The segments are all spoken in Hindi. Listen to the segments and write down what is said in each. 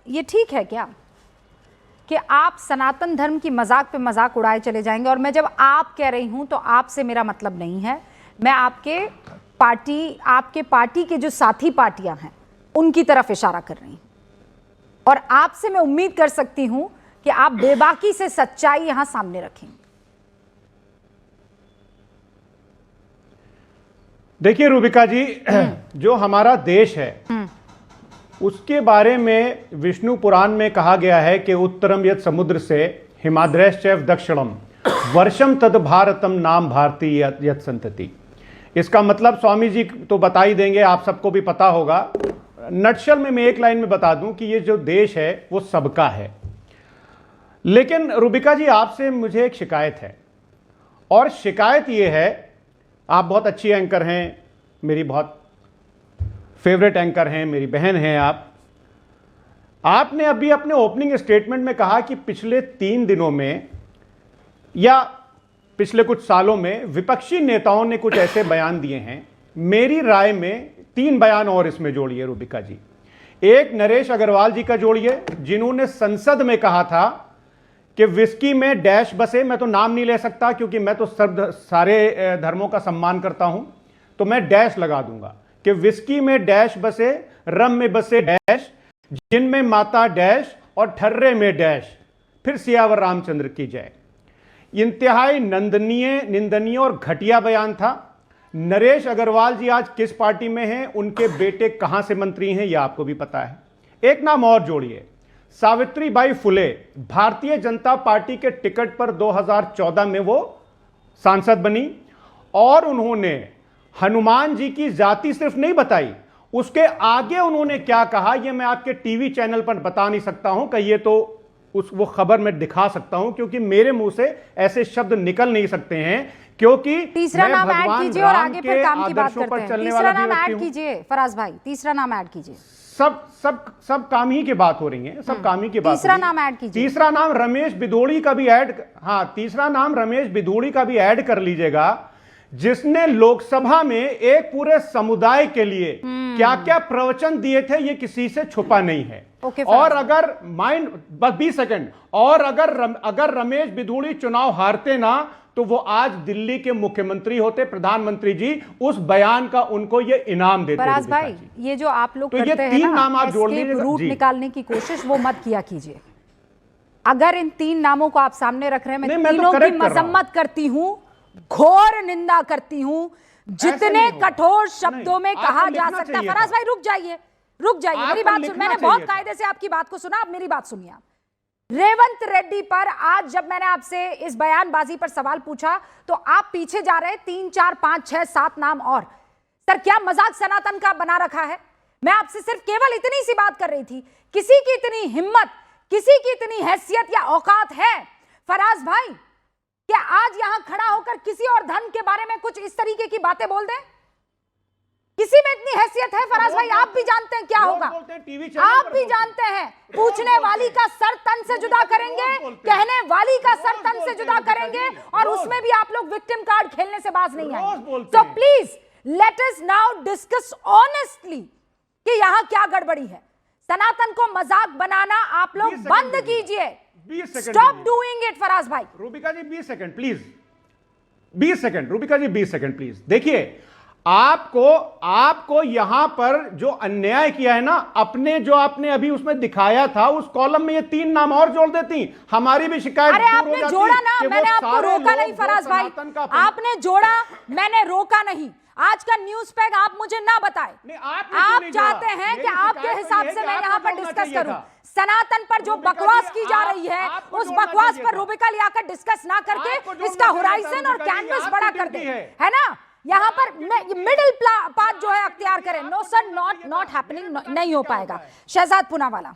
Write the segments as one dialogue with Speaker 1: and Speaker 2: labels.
Speaker 1: ये ठीक है क्या कि आप सनातन धर्म की मजाक पे मजाक उड़ाए चले जाएंगे? और मैं जब आप कह रही हूं तो आपसे मेरा मतलब नहीं है, मैं आपके पार्टी के जो साथी पार्टियां हैं उनकी तरफ इशारा कर रही हूं। और आपसे मैं उम्मीद कर सकती हूं कि आप बेबाकी से सच्चाई यहां सामने रखेंगे।
Speaker 2: देखिए रूबिका जी, जो हमारा देश है उसके बारे में विष्णु पुराण में कहा गया है कि उत्तरम यत् समुद्र से हिमाद्रैश्चैव दक्षिणम वर्षम तद भारतम नाम भारती यत् संतति। इसका मतलब स्वामी जी तो बता ही देंगे, आप सबको भी पता होगा। नटशल में मैं एक लाइन में बता दूं कि ये जो देश है वो सबका है। लेकिन रूबिका जी, आपसे मुझे एक शिकायत है, और शिकायत ये है, आप बहुत अच्छी एंकर हैं, मेरी बहुत फेवरेट एंकर हैं, मेरी बहन हैं आप। आपने अभी अपने ओपनिंग स्टेटमेंट में कहा कि पिछले 3 दिनों में या पिछले कुछ सालों में विपक्षी नेताओं ने कुछ ऐसे बयान दिए हैं। मेरी राय में 3 बयान और इसमें जोड़िए रूबिका जी। एक, नरेश अग्रवाल जी का जोड़िए, जिन्होंने संसद में कहा था कि विस्की में डैश बसे। मैं तो नाम नहीं ले सकता क्योंकि मैं तो सारे धर्मों का सम्मान करता हूं, तो मैं डैश लगा दूंगा कि विस्की में डैश बसे, रम में बसे डैश, जिन में माता डैश और ठर्रे में डैश, फिर सियावर रामचंद्र की जय। इंतहाई निंदनीय और घटिया बयान था। नरेश अग्रवाल जी आज किस पार्टी में हैं, उनके बेटे कहां से मंत्री हैं, यह आपको भी पता है। एक नाम और जोड़िए, सावित्रीबाई फुले, भारतीय जनता पार्टी के टिकट पर 2014 में वो सांसद बनी, और उन्होंने हनुमान जी की जाति सिर्फ नहीं बताई, उसके आगे उन्होंने क्या कहा ये मैं आपके टीवी चैनल पर बता नहीं सकता हूं। कहिए तो वो खबर मैं दिखा सकता हूं, क्योंकि मेरे मुंह से ऐसे शब्द निकल नहीं सकते हैं, क्योंकि
Speaker 1: तीसरा नाम ऐड कीजिए और आगे फिर काम की बात करते हैं। तीसरा नाम ऐड कीजिए फराज भाई, तीसरा नाम ऐड कीजिए।
Speaker 2: सब काम ही की बात हो रही है, सब काम ही की बात।
Speaker 1: तीसरा नाम ऐड कीजिए।
Speaker 2: तीसरा नाम रमेश बिधूड़ी का भी ऐड, हाँ, तीसरा नाम रमेश बिधूड़ी का भी ऐड कर लीजिएगा, जिसने लोकसभा में एक पूरे समुदाय के लिए क्या क्या प्रवचन दिए थे, ये किसी से छुपा नहीं है। और अगर बस 20 सेकंड, और अगर रमेश बिधूड़ी चुनाव हारते ना, तो वो आज दिल्ली के मुख्यमंत्री होते, प्रधानमंत्री जी उस बयान का उनको ये इनाम देते।
Speaker 1: फराज भाई, ये जो आप लोग करते हैं ना,
Speaker 2: नाम आप जोड़ लीजिए,
Speaker 1: रूट निकालने की कोशिश वो मत किया कीजिए। अगर इन 3 नामों को आप सामने रख रहे हैं, मैं तीनों की मजम्मत करती हूं, घोर निंदा करती हूं, जितने कठोर शब्दों में कहा जा सकता है। फराज भाई रुक जाइए, मेरी बात सुन। मैंने बहुत कायदे से आपकी बात को सुना, अब मेरी बात सुनिए आप। रेवंत रेड्डी पर आज जब मैंने आपसे इस बयानबाजी पर सवाल पूछा तो आप पीछे जा रहे 3, 4, 5, 6, 7 नाम और। सर, क्या मजाक सनातन का बना रखा है? मैं आपसे सिर्फ केवल इतनी सी बात कर रही थी। किसी की इतनी हिम्मत, किसी की इतनी हैसियत या औकात है फराज भाई, क्या आज यहां खड़ा होकर किसी और धर्म के बारे में कुछ इस तरीके की बातें बोल दें? किसी में इतनी हैसियत है फराज भाई? आप भी जानते हैं क्या होगा, आप भी जानते हैं। पूछने वाली का सर तन से जुदा करेंगे, कहने वाली का सर तन से जुदा करेंगे, और उसमें भी आप लोग विक्टिम कार्ड खेलने से बाज नहीं आएंगे। तो please let us now discuss honestly कि यहां क्या गड़बड़ी है। सनातन को मजाक बनाना आप लोग बंद कीजिए। स्टॉप डूइंग इट फराज भाई।
Speaker 2: Rubika ji 20 second please, 20 second Rubika ji, 20 second please. देखिए, आपको यहां पर जो अन्याय किया है ना, जो आपने अभी उसमें दिखाया था, उस कॉलम में ये 3 नाम और जोड़ देती, हमारी भी शिकायत।
Speaker 1: अरे आपने जोड़ा ना, मैंने आपको रोका नहीं फराज भाई, आपने जोड़ा, मैंने रोका नहीं। आज का न्यूज पैक आप मुझे ना बताएं। आप चाहते हैं कि आपके हिसाब से मैं यहाँ पर डिस्कस करूं। सनातन पर जो बकवास की जा रही है, उस बकवास पर रूबिका लियाकत डिस्कस ना करके इसका होराइजन और कैनवस बड़ा कर दे, है ना? यहाँ पर मिडिल पाथ जो है अख्तियार करें। नो सर, नॉट हैपनिंग, नहीं हो पाएगा। शहजाद पूनावाला,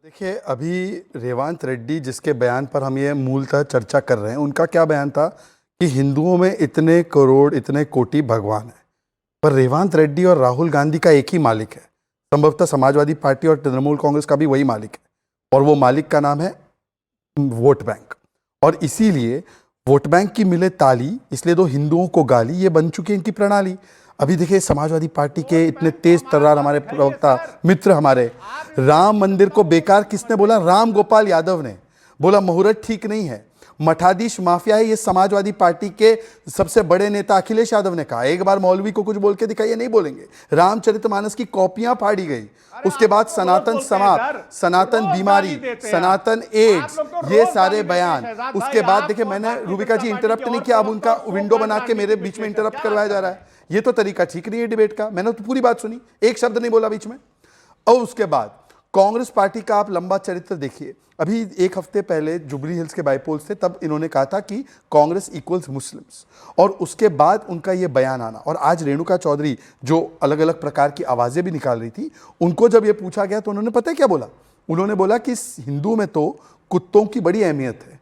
Speaker 3: देखिए, अभी रेवंत रेड्डी जिसके बयान पर हम ये मूलतः चर्चा कर रहे हैं, उनका क्या बयान था कि हिंदुओं में इतने करोड़, इतने कोटि भगवान है, पर रेवंत रेड्डी और राहुल गांधी का एक ही मालिक है। संभवतः समाजवादी पार्टी और तृणमूल कांग्रेस का भी वही मालिक है, और वो मालिक का नाम है वोट बैंक। और इसीलिए वोट बैंक की मिले ताली, इसलिए तो हिंदुओं को गाली, ये बन चुकी है इनकी प्रणाली। अभी देखिए समाजवादी पार्टी के इतने तेज तर्रार हमारे प्रवक्ता मित्र हमारे, राम मंदिर को बेकार किसने बोला? राम गोपाल यादव ने बोला मुहूर्त ठीक नहीं है, मठाधीश माफिया है। ये समाजवादी पार्टी के सबसे बड़े नेता अखिलेश यादव ने कहा। एक बार मौलवी को कुछ बोल के दिखाइए, नहीं बोलेंगे। रामचरितमानस की कॉपियां फाड़ी गई, उसके बाद सनातन समाप्त, सनातन बीमारी, सनातन एड्स, ये सारे बयान। उसके बाद देखिए, मैंने रूबिका जी इंटरप्ट नहीं किया, अब उनका विंडो बना के मेरे बीच में इंटरप्ट करवाया जा रहा है। ये तो तरीका ठीक नहीं है डिबेट का। मैंने तो पूरी बात सुनी, एक शब्द नहीं बोला बीच में। और उसके बाद कांग्रेस पार्टी का आप लंबा चरित्र देखिए। अभी एक हफ्ते पहले जुबली हिल्स के बाईपोल्स थे, तब इन्होंने कहा था कि कांग्रेस इक्वल्स मुस्लिम्स, और उसके बाद उनका ये बयान आना। और आज रेणुका चौधरी जो अलग अलग प्रकार की आवाजें भी निकाल रही थी, उनको जब ये पूछा गया तो उन्होंने पता है क्या बोला? उन्होंने बोला कि हिंदू में तो कुत्तों की बड़ी अहमियत है।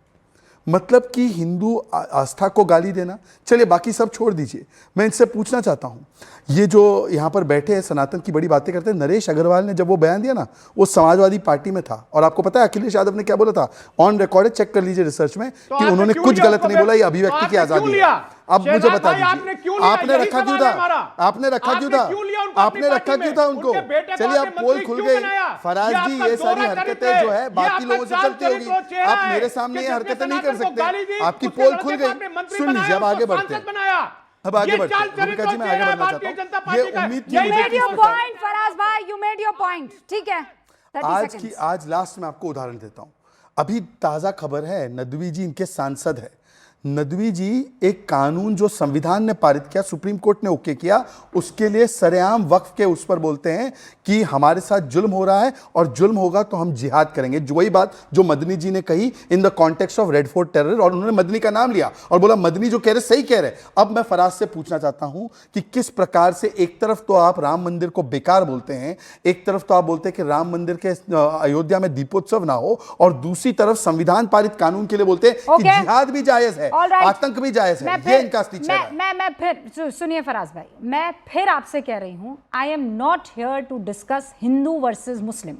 Speaker 3: मतलब कि हिंदू आस्था को गाली देना। चलिए बाकी सब छोड़ दीजिए, मैं इनसे पूछना चाहता हूं, ये जो यहाँ पर बैठे हैं सनातन की बड़ी बातें करते हैं, नरेश अग्रवाल ने जब वो बयान दिया ना, वो समाजवादी पार्टी में था। और आपको पता है अखिलेश यादव ने क्या बोला था? ऑन रिकॉर्ड है, चेक कर लीजिए रिसर्च में, कि उन्होंने कुछ गलत नहीं बोला, ये अभिव्यक्ति की आजादी है। अब मुझे बता दीजिए, आपने रखा क्यों था? आपने रखा क्यों था? आपने रखा क्यों था उनको? चलिए अब पोल खुल गई। फराज जी, ये सारी हरकतें जो है बाकी लोगों से चलती होगी, आप मेरे सामने ये हरकतें नहीं कर सकते। आपकी पोल खुल गई। सुन लीजिए, अब आगे बढ़ते हैं। अब आगे बढ़ते हैं। रूबिका जी, मैं आगे बढ़ना चाहता हूं। ये उम्मीद थी
Speaker 1: You made your point, Faraz भाई, you made your point, ठीक है। 30 seconds।
Speaker 3: आज लास्ट में आपको उदाहरण देता हूं। अभी ताजा खबर है, नदवी जी इनके सांसद है। नदवी जी एक कानून जो संविधान ने पारित किया, सुप्रीम कोर्ट ने ओके किया, उसके लिए सरेआम वक्फ के उस पर बोलते हैं कि हमारे साथ जुल्म हो रहा है और जुल्म होगा तो हम जिहाद करेंगे। जो वही बात जो मदनी जी ने कही in the context of red fort terror, और उन्होंने मदनी का नाम लिया और बोला मदनी जो कह रहे सही कह रहे। अब मैं फराज से पूछना चाहता हूं कि किस प्रकार से एक तरफ तो आप राम मंदिर को बेकार बोलते हैं, एक तरफ तो आप बोलते हैं कि राम मंदिर के अयोध्या में दीपोत्सव ना हो, और दूसरी तरफ संविधान पारित कानून के लिए बोलते हैं कि जिहाद भी जायज है, आतंक भी जायज है। ये इनका स्टिचर है।
Speaker 1: मैं फिर सुनिए फराज भाई, मैं फिर आपसे कह रही हूं, I am not here to discuss Hindu versus Muslim.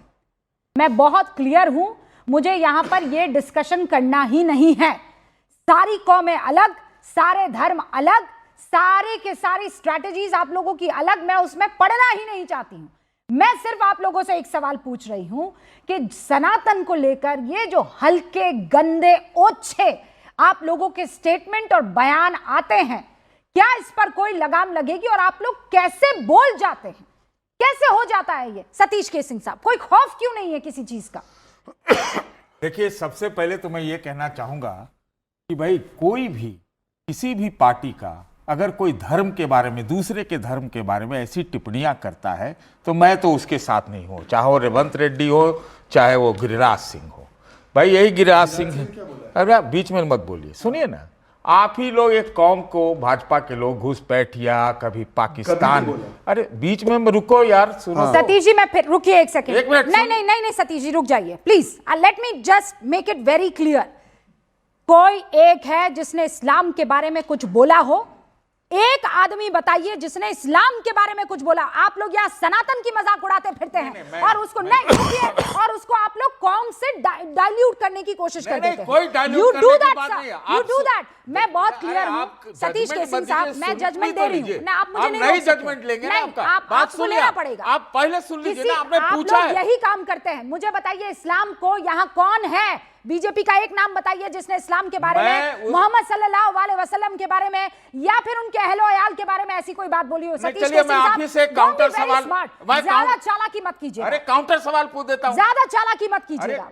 Speaker 1: मैं बहुत क्लियर हूं, मुझे यहां पर यह डिस्कशन करना ही नहीं है। सारी कौमें अलग, सारे धर्म अलग, सारे के सारी स्ट्रैटेजीज आप लोगों की अलग, मैं उसमें पढ़ना ही नहीं चाहती हूं। मैं सिर्फ आप लोगों से एक सवाल पूछ रही हूं कि सनातन को लेकर ये जो हल्के गंदे ओछे आप लोगों के स्टेटमेंट और बयान आते हैं, क्या इस पर कोई लगाम लगेगी? और आप लोग कैसे बोल जाते हैं, कैसे हो जाता है ये? सतीश के सिंह साहब, कोई खौफ क्यों नहीं है किसी चीज का?
Speaker 4: देखिए, सबसे पहले तो मैं ये कहना चाहूंगा कि भाई कोई भी किसी भी पार्टी का अगर कोई धर्म के बारे में, दूसरे के धर्म के बारे में ऐसी टिप्पणियां करता है तो मैं तो उसके साथ नहीं हूं, चाहे वो रेवंत रेड्डी हो, चाहे वो गिरिराज सिंह हो। भाई यही गिरिराज सिंह, अरे बीच में मत बोलिए, सुनिए ना। आप ही लोग एक कौम को, भाजपा के लोग घुसपैठिया, कभी पाकिस्तान, अरे बीच में रुको यार, सुनो।
Speaker 1: सतीश जी, मैं फिर रुकिए एक सेकंड।
Speaker 4: एक मिनट,
Speaker 1: नहीं सतीश जी रुक जाइए please. Let me just make it very clear. कोई एक है जिसने इस्लाम के बारे में कुछ बोला हो? एक आदमी बताइए जिसने इस्लाम के बारे में कुछ बोला। आप लोग यहाँ सनातन की मजाक उड़ाते फिरते हैं और उसको और उसको आप लोग कौम से डाइल्यूट करने की कोशिश करते हैं। You do that. मैं बहुत क्लियर हूँ सतीश के सिंह साहब, मैं जजमेंट दे रही हूँ ना, आप मुझे नहीं
Speaker 4: जजमेंट लेंगे ना,
Speaker 1: आपको लेना पड़ेगा।
Speaker 4: आप पहले सुन लीजिए ना, आपने पूछा है।
Speaker 1: यही काम करते हैं। मुझे बताइए इस्लाम को यहाँ कौन है? बीजेपी का एक नाम बताइए जिसने इस्लाम के बारे में, मोहम्मद सल्लल्लाहु अलैहि वसल्लम के बारे में, या फिर उनके अहलो अयाल के बारे में ऐसी कोई बात बोली हो? सतीश
Speaker 4: चलिए मैं आप ही से काउंटर सवाल,
Speaker 1: ज्यादा चालाकी मत कीजिएगा।
Speaker 4: अरे काउंटर सवाल पूछ देता हूं।
Speaker 1: ज्यादा चालाकी मत कीजिएगा,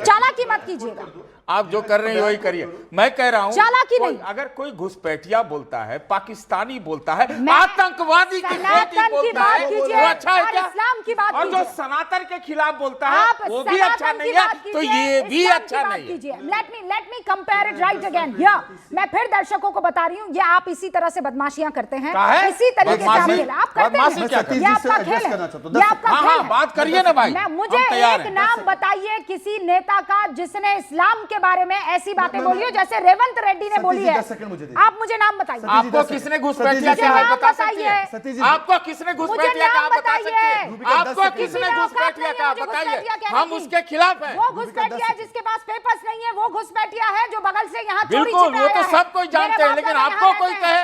Speaker 1: चालाकी मत कीजिएगा।
Speaker 4: आप जो कर रहे हैं वही करिए। मैं कह रहा हूं
Speaker 1: चालाकी नहीं।
Speaker 4: अगर कोई घुसपैठिया बोलता है, पाकिस्तानी बोलता है, आतंकवादी की बोलता है, वो अच्छा है क्या?
Speaker 1: इस्लाम की बात
Speaker 4: और जो सनातन के खिलाफ बोलता है वो भी अच्छा नहीं है, तो ये भी अच्छा नहीं है।
Speaker 1: Let me compare it right again here. मैं फिर दर्शकों को बता रही हूं, ये आप इसी तरह से बदमाशियां करते हैं, इसी तरीके से आप करते हैं। ये आपका खेल है, ये आपका खेल है।
Speaker 4: बात करिए ना भाई।
Speaker 1: मुझे एक नाम बताइए किसी नेता का जिसने इस्लाम के बारे में ऐसी बातें बोली हो जैसे रेवंत रेड्डी ने बोली है। आप मुझे नाम बताइए।
Speaker 4: आपको किसने घुसपैठिया कहा बता सकते हैं? आपको किसने घुसपैठिया कहा बता सकते हैं? आपको किसने घुसपैठिया कहा बताइए, हम उसके खिलाफ हैं।
Speaker 1: वो घुसपैठिया घुसपैठिया है, जिसके पास पेपर्स नहीं है वो घुसपैठिया है, जो बगल से यहाँ चोरी
Speaker 4: बिल्कुल,
Speaker 1: छिपे
Speaker 4: वो
Speaker 1: आया
Speaker 4: तो
Speaker 1: है।
Speaker 4: सब कोई जानते हैं, लेकिन आपको कोई कहे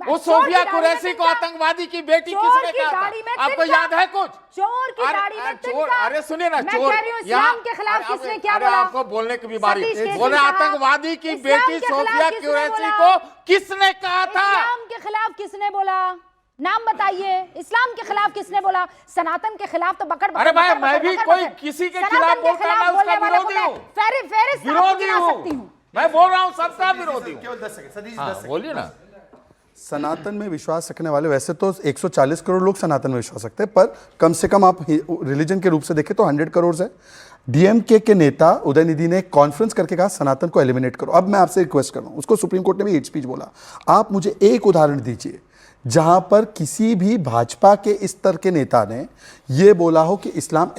Speaker 4: वो सोफिया कुरैशी को आतंकवादी की बेटी किसने कहा था? आपको याद है कुछ?
Speaker 1: चोर की गाड़ी में
Speaker 4: चोर,
Speaker 1: तिनका।
Speaker 4: अरे सुनिए ना,
Speaker 1: मैं
Speaker 4: चोर
Speaker 1: कह रही हूँ, इस्लाम के खिलाफ किसने क्या बोला?
Speaker 4: आपको बोलने की भी बारी,
Speaker 1: सतीश केसरी
Speaker 4: बोले
Speaker 1: साहब,
Speaker 4: आतंकवादी की
Speaker 1: इस्लाम
Speaker 4: बेटी
Speaker 1: के खिलाफ
Speaker 4: सोफिया
Speaker 1: किसने
Speaker 4: कुरैशी
Speaker 1: बोला?
Speaker 4: को किसने कहा था?
Speaker 1: इस्लाम के खिलाफ किसने बोला? नाम बताइए। इस्लाम के खिलाफ किसने बोला? सनातन के खिलाफ तो बकर
Speaker 4: अरे भाई, मैं भी कोई किसी के खिलाफ बोलता मैं उसका विरोधी हूँ, विरोधी हूँ, मैं बोल रहा हूँ सबका विरोधी हूँ।
Speaker 5: केवल 10 सेकंड सतीश,
Speaker 4: हाँ,
Speaker 5: 10 सेकंड।
Speaker 4: बोलिए ना।
Speaker 3: सनातन में विश्वास रखने वाले, वैसे तो 140 करोड़ लोग सनातन में विश्वास रखते हैं, पर कम से कम आप रिलीजन के रूप से देखें तो 100 करोड़ है। डीएमके के नेता उदयनिधि ने कॉन्फ्रेंस करके कहा सनातन को एलिमिनेट करो। अब मैं आपसे रिक्वेस्ट कर रहा हूं, उसको सुप्रीम कोर्ट ने भी हेट स्पीच बोला, आप मुझे एक उदाहरण दीजिए जहां पर किसी भी भाजपा के इस स्तर के नेता ने यह बोला हो कि इस्लाम